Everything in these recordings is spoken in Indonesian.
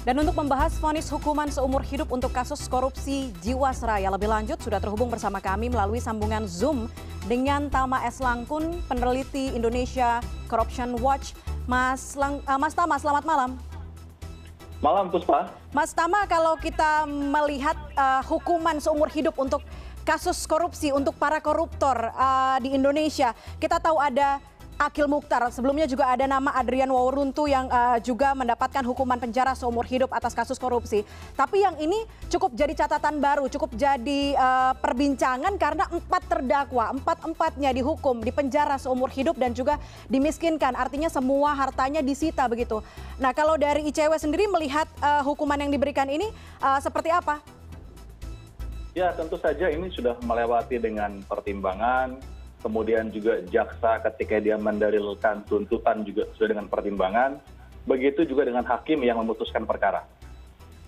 Dan untuk membahas vonis hukuman seumur hidup untuk kasus korupsi Jiwasraya lebih lanjut sudah terhubung bersama kami melalui sambungan Zoom dengan Tama S. Langkun, peneliti Indonesia Corruption Watch. Mas Tama, selamat malam. Malam, Puspa. Mas Tama, kalau kita melihat hukuman seumur hidup untuk kasus korupsi untuk para koruptor di Indonesia, kita tahu ada Akil Mukhtar, sebelumnya juga ada nama Adrian Wauruntu yang juga mendapatkan hukuman penjara seumur hidup atas kasus korupsi. Tapi yang ini cukup jadi catatan baru, cukup jadi perbincangan karena 4 terdakwa, 4-empatnya dihukum di penjara seumur hidup dan juga dimiskinkan. Artinya semua hartanya disita begitu. Nah, kalau dari ICW sendiri melihat hukuman yang diberikan ini seperti apa? Ya, tentu saja ini sudah melewati dengan pertimbangan. Kemudian juga jaksa ketika dia mendalilkan tuntutan juga sudah dengan pertimbangan. Begitu juga dengan hakim yang memutuskan perkara.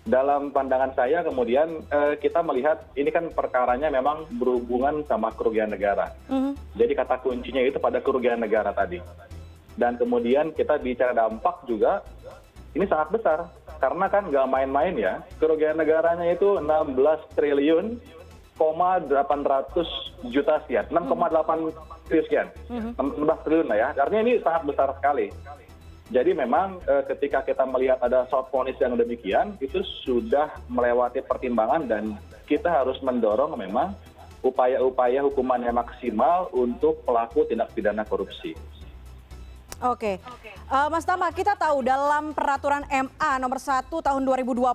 Dalam pandangan saya kemudian kita melihat ini kan perkaranya memang berhubungan sama kerugian negara. Jadi kata kuncinya itu pada kerugian negara tadi. Dan kemudian kita bicara dampak juga ini sangat besar. Karena kan nggak main-main ya. Kerugian negaranya itu 16 triliun. 800 juta sekian, 6,8 triliun sekian, 16 triliun lah ya. Artinya ini sangat besar sekali. Jadi memang ketika kita melihat ada short vonis yang demikian, itu sudah melewati pertimbangan dan kita harus mendorong memang upaya-upaya hukuman yang maksimal untuk pelaku tindak pidana korupsi. Oke. Mas Tama, kita tahu dalam peraturan MA nomor 1 tahun 2020,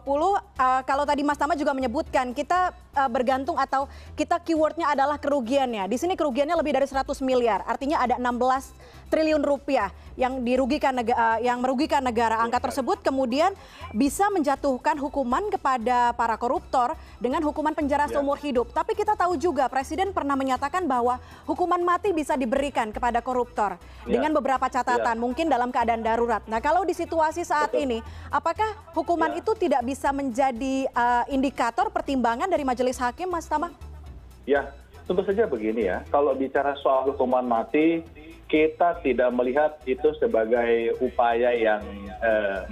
kalau tadi Mas Tama juga menyebutkan kita bergantung atau kita keywordnya adalah kerugiannya. Di sini kerugiannya lebih dari 100 miliar, artinya ada 16 triliun rupiah yang merugikan negara. Angka tersebut kemudian bisa menjatuhkan hukuman kepada para koruptor dengan hukuman penjara seumur hidup. Tapi kita tahu juga Presiden pernah menyatakan bahwa hukuman mati bisa diberikan kepada koruptor dengan beberapa catatan, mungkin dalam keadaan darurat. Nah, kalau di situasi saat ini, apakah hukuman itu tidak bisa menjadi indikator pertimbangan dari majelis hakim, Mas Tama? Ya, tentu saja begini ya. Kalau bicara soal hukuman mati, kita tidak melihat itu sebagai upaya yang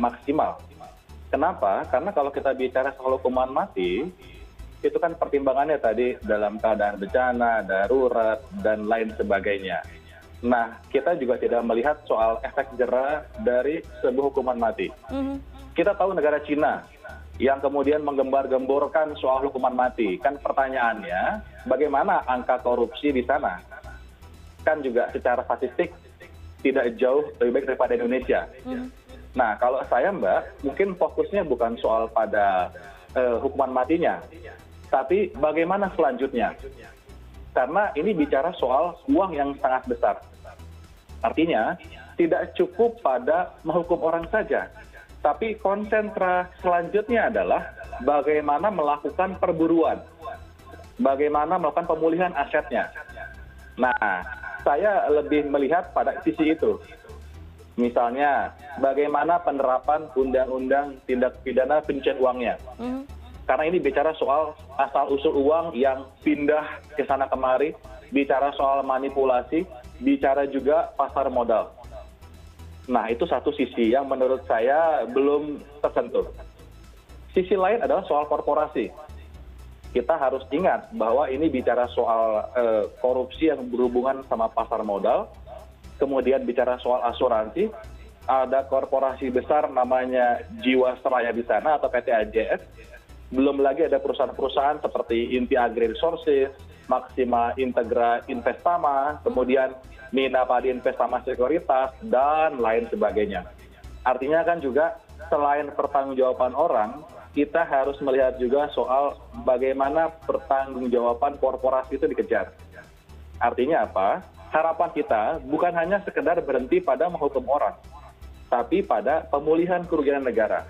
maksimal. Kenapa? Karena kalau kita bicara soal hukuman mati, itu kan pertimbangannya tadi dalam keadaan bencana, darurat, dan lain sebagainya. Nah, kita juga tidak melihat soal efek jera dari sebuah hukuman mati. Kita tahu negara Cina yang kemudian menggembar-gemborkan soal hukuman mati. Kan pertanyaannya, bagaimana angka korupsi di sana? Kan juga secara statistik tidak jauh lebih baik daripada Indonesia. Nah, kalau saya Mbak, mungkin fokusnya bukan soal pada hukuman matinya, tapi bagaimana selanjutnya. Karena ini bicara soal uang yang sangat besar. Artinya, tidak cukup pada menghukum orang saja, tapi konsentrasi selanjutnya adalah bagaimana melakukan perburuan, bagaimana melakukan pemulihan asetnya. Nah, saya lebih melihat pada sisi itu. Misalnya, bagaimana penerapan undang-undang tindak pidana pencucian uangnya. Karena ini bicara soal asal-usul uang yang pindah ke sana kemari, bicara soal manipulasi, bicara juga pasar modal. Nah, itu satu sisi yang menurut saya belum tersentuh. Sisi lain adalah soal korporasi. Kita harus ingat bahwa ini bicara soal korupsi yang berhubungan sama pasar modal, kemudian bicara soal asuransi, ada korporasi besar namanya Jiwasraya di sana atau PT AJS, belum lagi ada perusahaan-perusahaan seperti Inti Agri Resources, Maxima Integra Investama, kemudian Nina Padi Investama Sekuritas, dan lain sebagainya. Artinya kan juga selain pertanggungjawaban orang, kita harus melihat juga soal bagaimana pertanggungjawaban korporasi itu dikejar. Artinya apa? Harapan kita bukan hanya sekedar berhenti pada menghukum orang, tapi pada pemulihan kerugian negara.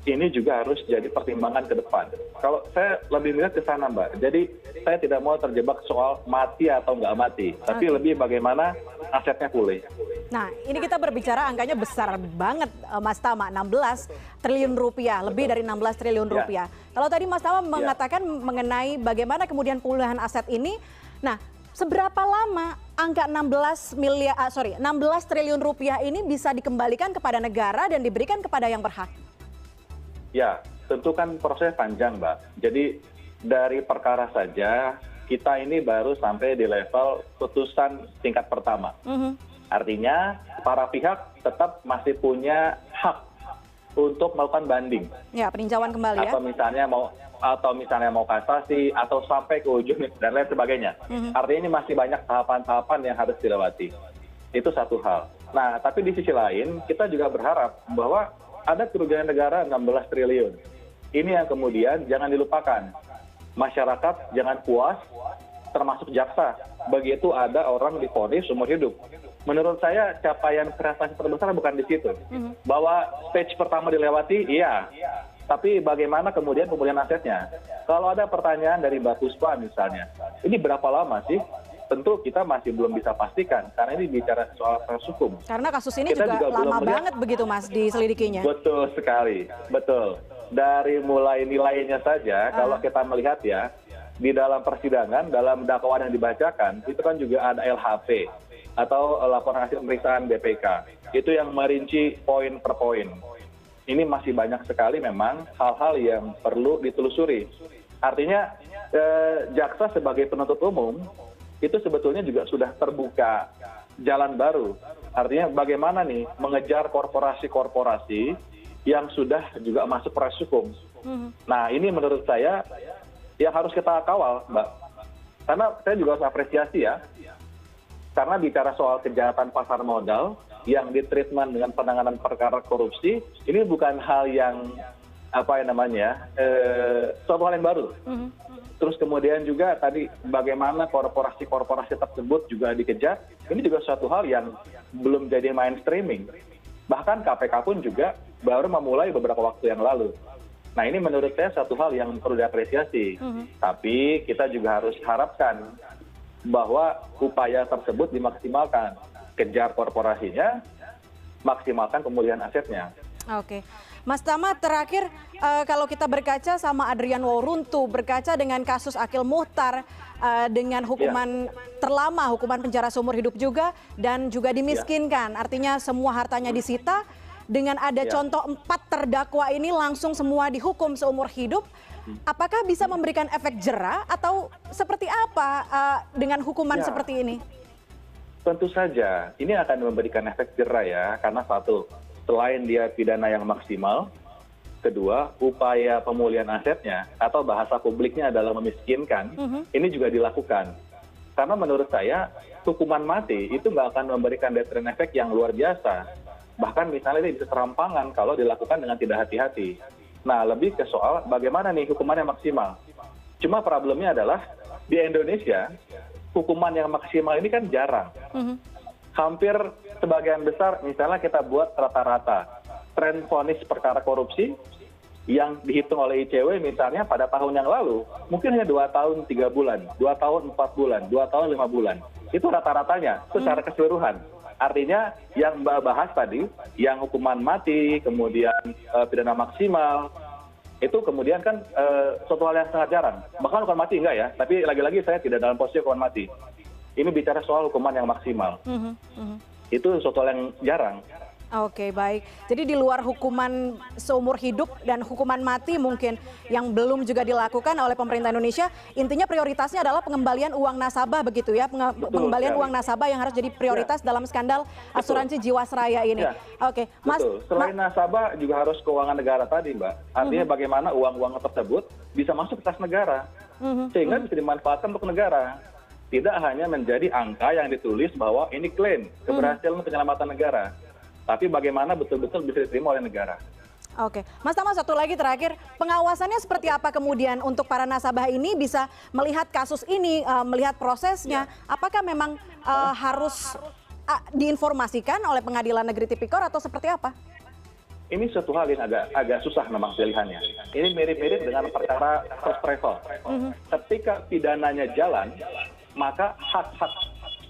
Ini juga harus jadi pertimbangan ke depan. Kalau saya lebih melihat ke sana, Mbak. Jadi saya tidak mau terjebak soal mati atau nggak mati, tapi lebih bagaimana asetnya pulih. Nah, ini kita berbicara angkanya besar banget, Mas Tama, 16 triliun rupiah, lebih dari 16 triliun rupiah. Kalau tadi Mas Tama mengatakan mengenai bagaimana kemudian pemulihan aset ini, nah, seberapa lama angka 16 triliun rupiah ini bisa dikembalikan kepada negara dan diberikan kepada yang berhak? Ya, tentu kan proses panjang, Mbak. Jadi dari perkara saja kita ini baru sampai di level putusan tingkat pertama. Artinya para pihak tetap masih punya hak untuk melakukan banding. Ya, peninjauan kembali ya. Atau misalnya mau kasasi atau sampai ke ujung dan lain sebagainya. Artinya ini masih banyak tahapan-tahapan yang harus dilewati. Itu satu hal. Nah, tapi di sisi lain kita juga berharap bahwa ada kerugian negara 16 triliun. Ini yang kemudian jangan dilupakan. Masyarakat jangan puas, termasuk jaksa. Begitu ada orang divonis seumur hidup. Menurut saya capaian prestasi terbesar bukan di situ. Bahwa stage pertama dilewati, iya. Tapi bagaimana kemudian pemulihan asetnya? Kalau ada pertanyaan dari Mbak Puspa misalnya, ini berapa lama sih? Tentu kita masih belum bisa pastikan, karena ini bicara soal proses hukum. Karena kasus ini juga lama banget begitu Mas diselidikinya. Betul sekali, betul. Dari mulai nilainya saja, kalau kita melihat ya, di dalam persidangan, dalam dakwaan yang dibacakan, itu kan juga ada LHP, atau laporan hasil pemeriksaan BPK. Itu yang merinci poin per poin. Ini masih banyak sekali memang hal-hal yang perlu ditelusuri. Artinya jaksa sebagai penuntut umum itu sebetulnya juga sudah terbuka jalan baru. Artinya bagaimana nih mengejar korporasi-korporasi yang sudah juga masuk proses hukum. Nah ini menurut saya yang harus kita kawal, Mbak. Karena saya juga harus apresiasi ya. Karena bicara soal kejahatan pasar modal yang ditreatment dengan penanganan perkara korupsi, ini bukan hal yang suatu hal yang baru. Terus kemudian juga tadi bagaimana korporasi-korporasi tersebut juga dikejar, ini juga suatu hal yang belum jadi mainstreaming. Bahkan KPK pun juga baru memulai beberapa waktu yang lalu. Nah ini menurut saya satu hal yang perlu diapresiasi. Tapi kita juga harus harapkan bahwa upaya tersebut dimaksimalkan. Kejar korporasinya, maksimalkan pemulihan asetnya. Oke. Mas Tama, terakhir kalau kita berkaca sama Adrian Wauruntu, berkaca dengan kasus Akil Muhtar, dengan hukuman terlama, hukuman penjara seumur hidup juga, dan juga dimiskinkan. Artinya semua hartanya disita, dengan ada contoh 4 terdakwa ini langsung semua dihukum seumur hidup. Apakah bisa memberikan efek jera atau seperti apa dengan hukuman seperti ini? Tentu saja, ini akan memberikan efek jera ya, karena satu, selain dia pidana yang maksimal, kedua, upaya pemulihan asetnya atau bahasa publiknya adalah memiskinkan, ini juga dilakukan. Karena menurut saya, hukuman mati itu nggak akan memberikan deterrent efek yang luar biasa. Bahkan misalnya ini bisa serampangan kalau dilakukan dengan tidak hati-hati. Nah, lebih ke soal bagaimana nih hukumannya maksimal. Cuma problemnya adalah di Indonesia, hukuman yang maksimal ini kan jarang. Hampir sebagian besar, misalnya kita buat rata-rata tren vonis perkara korupsi yang dihitung oleh ICW misalnya pada tahun yang lalu, mungkin hanya 2 tahun 3 bulan, 2 tahun 4 bulan, 2 tahun 5 bulan. Itu rata-ratanya, secara keseluruhan. Artinya yang Mbak bahas tadi, yang hukuman mati, kemudian pidana maksimal, itu kemudian kan suatu hal yang sangat jarang. Bahkan hukuman mati enggak ya, tapi lagi-lagi saya tidak dalam posisi hukuman mati. Ini bicara soal hukuman yang maksimal. Itu suatu hal yang jarang. Oke, baik. Jadi di luar hukuman seumur hidup dan hukuman mati mungkin yang belum juga dilakukan oleh pemerintah Indonesia, intinya prioritasnya adalah pengembalian uang nasabah begitu ya, pengembalian uang nasabah yang harus jadi prioritas dalam skandal asuransi Jiwasraya ini. Oke, Mas. Selain nasabah juga harus keuangan negara tadi, Mbak. Artinya bagaimana uang-uang tersebut bisa masuk ke kas negara, sehingga bisa dimanfaatkan untuk negara. Tidak hanya menjadi angka yang ditulis bahwa ini klaim keberhasilan penyelamatan negara, tapi bagaimana betul-betul bisa diterima oleh negara. Oke, Mas Tama, satu lagi terakhir, pengawasannya seperti apa kemudian untuk para nasabah ini bisa melihat kasus ini, melihat prosesnya, apakah memang harus diinformasikan oleh Pengadilan Negeri Tipikor atau seperti apa? Ini suatu hal yang agak susah memang pilihannya. Ini mirip-mirip dengan perkara first travel. Ketika pidananya jalan, maka hak-hak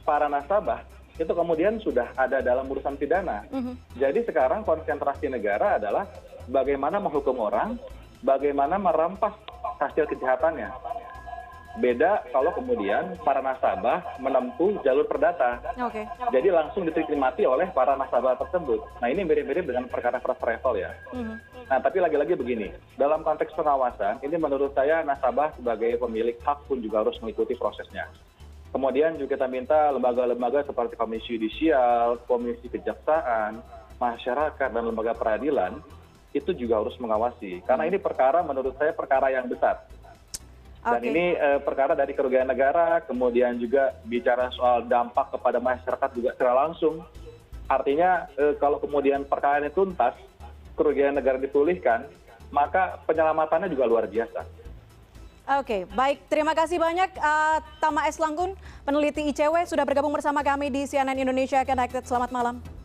para nasabah itu kemudian sudah ada dalam urusan pidana. Jadi sekarang konsentrasi negara adalah bagaimana menghukum orang, bagaimana merampas hasil kejahatannya. Beda kalau kemudian para nasabah menempuh jalur perdata. Jadi langsung dinikmati oleh para nasabah tersebut. Nah ini mirip-mirip dengan perkara first travel ya. Nah, tapi lagi-lagi begini, dalam konteks pengawasan, ini menurut saya nasabah sebagai pemilik hak pun juga harus mengikuti prosesnya. Kemudian juga kita minta lembaga-lembaga seperti Komisi Yudisial, Komisi Kejaksaan, masyarakat, dan lembaga peradilan, itu juga harus mengawasi. Karena ini perkara menurut saya perkara yang besar. Dan ini perkara dari kerugian negara, kemudian juga bicara soal dampak kepada masyarakat juga secara langsung. Artinya kalau kemudian perkara ini tuntas, kerugian negara dipulihkan, maka penyelamatannya juga luar biasa. Oke, baik. Terima kasih banyak Tama S. Langkun, peneliti ICW, sudah bergabung bersama kami di CNN Indonesia Connected. Selamat malam.